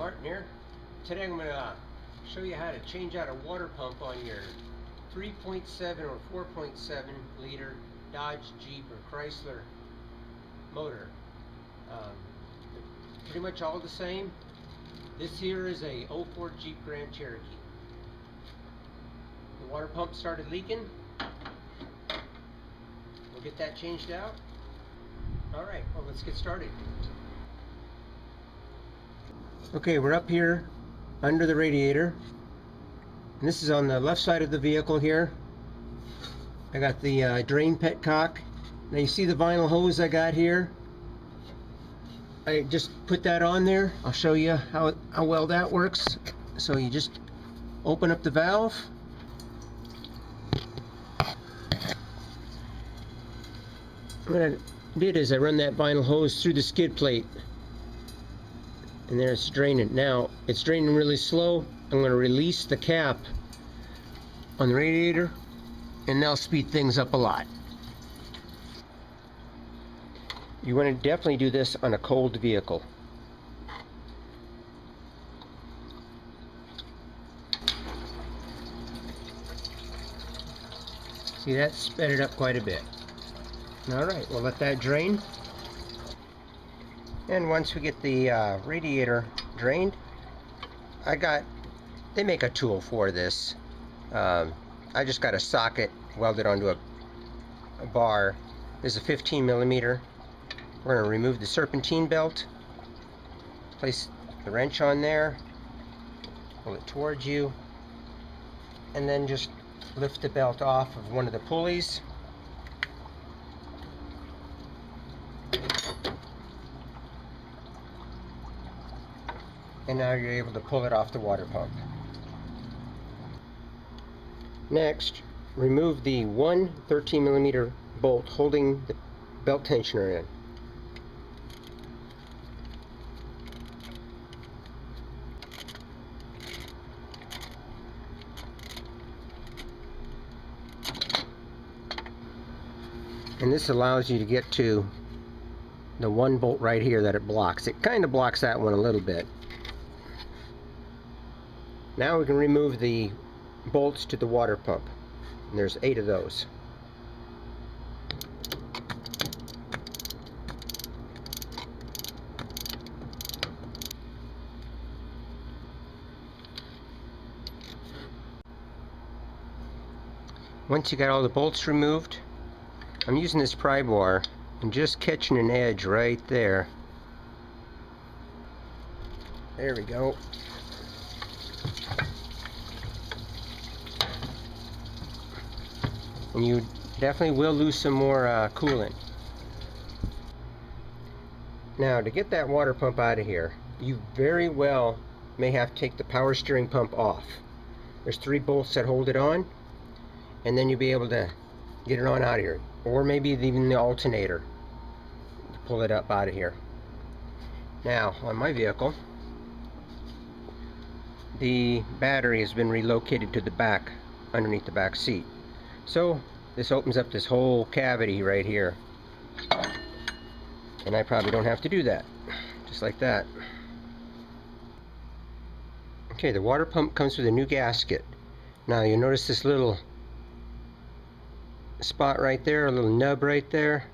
Martin here. Today I'm going to show you how to change out a water pump on your 3.7 or 4.7 liter Dodge, Jeep, or Chrysler motor. They're pretty much all the same. This here is a 04 Jeep Grand Cherokee. The water pump started leaking. We'll get that changed out. Alright, well, let's get started. Okay, we're up here under the radiator, and this is on the left side of the vehicle here. I got the drain petcock. Now you see the vinyl hose I got here. I just put that on there. I'll show you how well that works. So you just open up the valve. What I did is I run that vinyl hose through the skid plate, and there it's draining. Now it's draining really slow. I'm going to release the cap on the radiator, and that'll speed things up a lot. You want to definitely do this on a cold vehicle. See, that sped it up quite a bit. Alright, we'll let that drain. And once we get the radiator drained, they make a tool for this. I just got a socket welded onto a bar. There's a 15 millimeter. We're going to remove the serpentine belt, place the wrench on there, pull it towards you, and then just lift the belt off of one of the pulleys. And now you're able to pull it off the water pump. Next, remove the one 13 millimeter bolt holding the belt tensioner in. And this allows you to get to the one bolt right here that it blocks. It kind of blocks that one a little bit. Now we can remove the bolts to the water pump. And there's 8 of those. Once you got all the bolts removed, I'm using this pry bar and just catching an edge right there. There we go. And you definitely will lose some more coolant. Now, to get that water pump out of here, you very well may have to take the power steering pump off. There's 3 bolts that hold it on, and then you'll be able to get it on out of here. Or maybe even the alternator to pull it up out of here. Now, on my vehicle, the battery has been relocated to the back, underneath the back seat. So this opens up this whole cavity right here, and I probably don't have to do that. Just like that. Okay, the water pump comes with a new gasket. Now you notice this little spot right there, a little nub right there.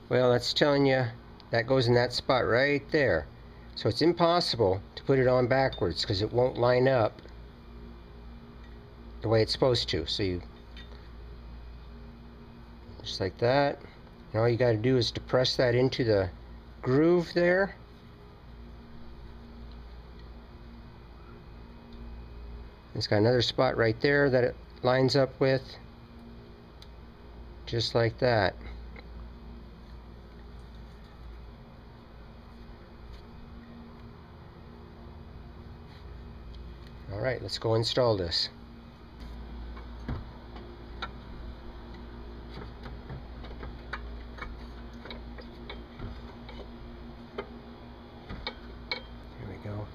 Well, that's telling you that goes in that spot right there. So it's impossible to put it on backwards because it won't line up the way it's supposed to. So you just like that, and all you got to do is to press that into the groove there. It's got another spot right there that it lines up with, just like that. Alright, let's go install this. Here we go.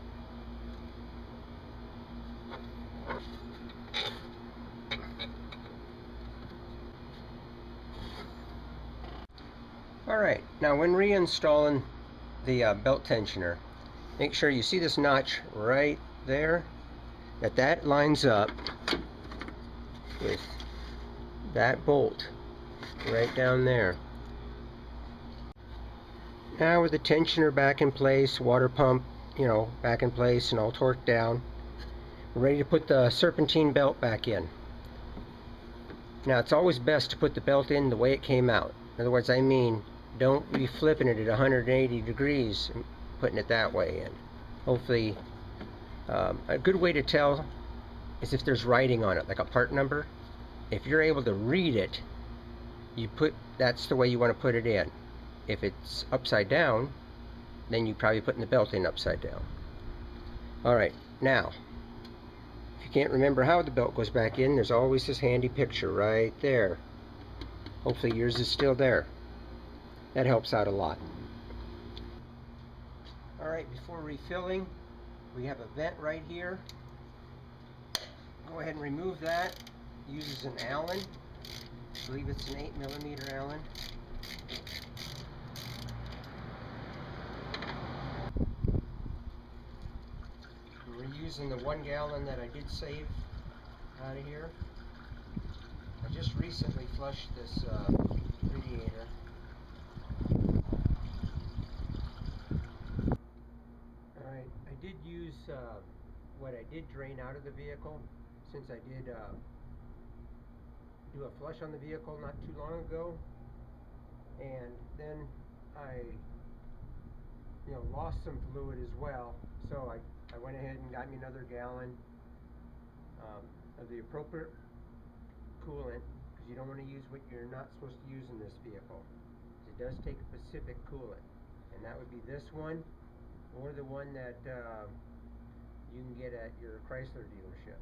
Alright, now when reinstalling the belt tensioner, make sure you see this notch right there, that lines up with that bolt right down there. Now with the tensioner back in place, water pump, back in place and all torqued down, we're ready to put the serpentine belt back in. Now it's always best to put the belt in the way it came out. In other words, don't be flipping it at 180 degrees and putting it that way in. Hopefully, a good way to tell is if there's writing on it, like a part number. If you're able to read it, that's the way you want to put it in. If it's upside down, then you're probably putting the belt in upside down. Alright, now, if you can't remember how the belt goes back in, there's always this handy picture right there. Hopefully yours is still there. That helps out a lot. Alright, before refilling, we have a vent right here. Go ahead and remove that. It uses an Allen. I believe it's an 8mm Allen. We're using the 1 gallon that I did save out of here. I just recently flushed this radiator. Alright, I did use what I did drain out of the vehicle, since I did do a flush on the vehicle not too long ago, and then I lost some fluid as well, so I went ahead and got me another gallon of the appropriate coolant, because you don't want to use what you're not supposed to use in this vehicle. It does take a specific coolant, and that would be this one or the one that you can get at your Chrysler dealership.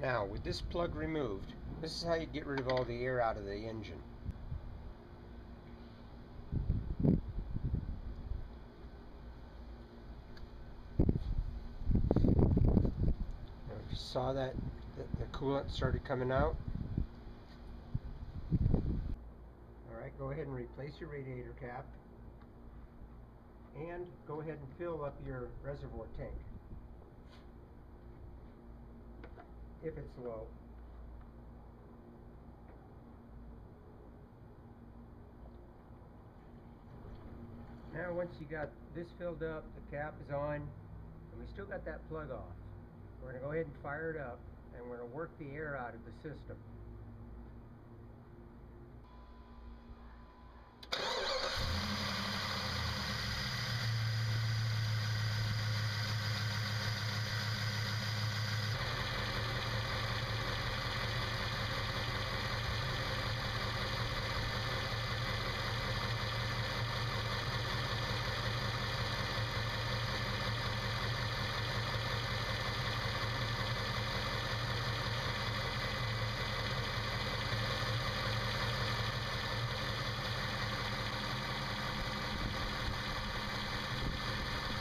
Now, with this plug removed, this is how you get rid of all the air out of the engine. Now, if you saw that the coolant started coming out. Alright, go ahead and replace your radiator cap. And go ahead and fill up your reservoir tank, if it's low. Now once you got this filled up, the cap is on, and we still got that plug off. We're going to go ahead and fire it up, and we're going to work the air out of the system.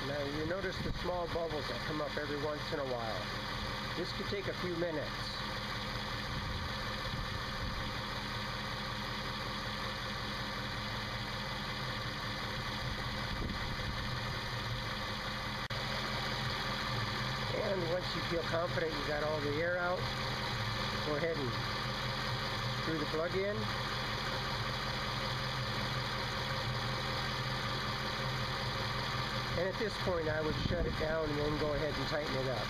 Now you notice the small bubbles that come up every once in a while. This could take a few minutes. And once you feel confident you got all the air out, go ahead and screw the plug in. And at this point I would shut it down and then go ahead and tighten it up.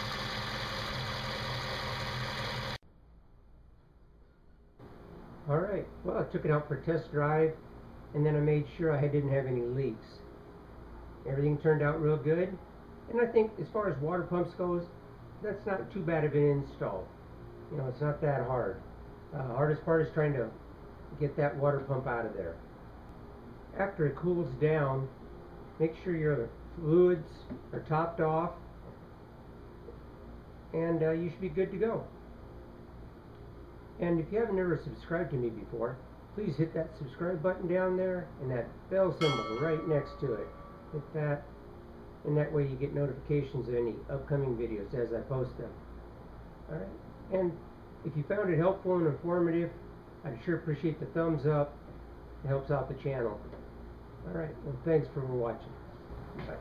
Alright, well, I took it out for a test drive, and then I made sure I didn't have any leaks. Everything turned out real good, and I think as far as water pumps goes, that's not too bad of an install. It's not that hard. Hardest part is trying to get that water pump out of there. After it cools down, make sure your fluids are topped off, and you should be good to go. And if you haven't ever subscribed to me before, please hit that subscribe button down there and that bell symbol right next to it. Hit that, and that way you get notifications of any upcoming videos as I post them. Alright, and if you found it helpful and informative, I'd sure appreciate the thumbs up. It helps out the channel. Alright, well thanks for watching. Bye.